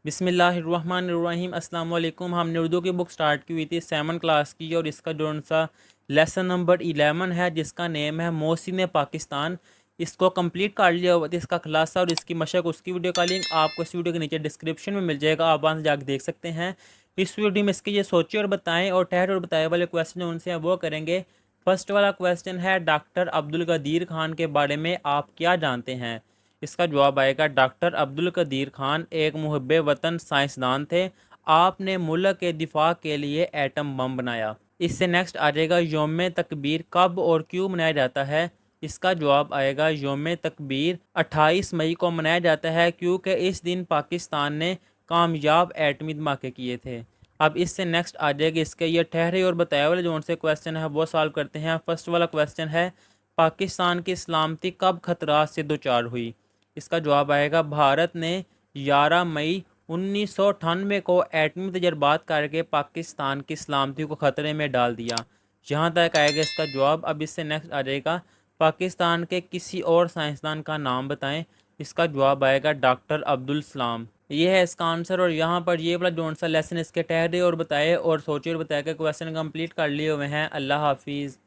بسم اللہ الرحمن الرحیم۔ السلام علیکم۔ ہم نے اردو کی بک سٹارٹ کی ہوئی تھی 7 کلاس کی، اور اس کا جو سا لیسن نمبر 11 ہے جس کا نیم ہے محسن پاکستان، اس کو کمپلیٹ کر لیا ہوا تھا۔ اس کا خلاصہ اور اس کی مشق، اس کی ویڈیو کا لنک آپ کو اس ویڈیو کے نیچے ڈسکرپشن میں مل جائے گا، آپ وہاں سے جا کے دیکھ سکتے ہیں۔ اس ویڈیو میں اس کے یہ سوچے اور بتائیں اور ٹھہر اور بتائے والے کویسچن جو ان سے ہیں وہ کریں گے۔ فرسٹ والا کویسچن ہے ڈاکٹر عبدالقدیر خان کے بارے میں آپ کیا جانتے ہیں؟ اس کا جواب آئے گا ڈاکٹر عبدالقدیر خان ایک محب وطن سائنسدان تھے۔ آپ نے ملک کے دفاع کے لیے ایٹم بم بنایا۔ اس سے نیکسٹ آ جائے گا یوم تکبیر کب اور کیوں منایا جاتا ہے؟ اس کا جواب آئے گا یوم تکبیر 28 مئی کو منایا جاتا ہے، کیونکہ اس دن پاکستان نے کامیاب ایٹمی دھماکے کیے تھے۔ اب اس سے نیکسٹ آ جائے گا اس کے یہ ٹھہرے اور بتائے والے جو ان سے کویسچن ہے وہ سالو کرتے ہیں۔ فرسٹ والا کویسچن ہے پاکستان کی سلامتی کب خطرات سے دوچار ہوئی؟ اس کا جواب آئے گا بھارت نے 11 مئی 1998 کو ایٹمی تجربات کر کے پاکستان کی سلامتی کو خطرے میں ڈال دیا۔ یہاں تک آئے گا اس کا جواب۔ اب اس سے نیکسٹ آ جائے گا پاکستان کے کسی اور سائنسدان کا نام بتائیں۔ اس کا جواب آئے گا ڈاکٹر عبدالسلام۔ یہ ہے اس کا آنسر، اور یہاں پر یہ والا جون سا لیسن اس کے ٹھہرے اور بتائے اور سوچے اور بتائے کہ کویسچن کمپلیٹ کر لیے ہوئے ہیں۔ اللہ حافظ۔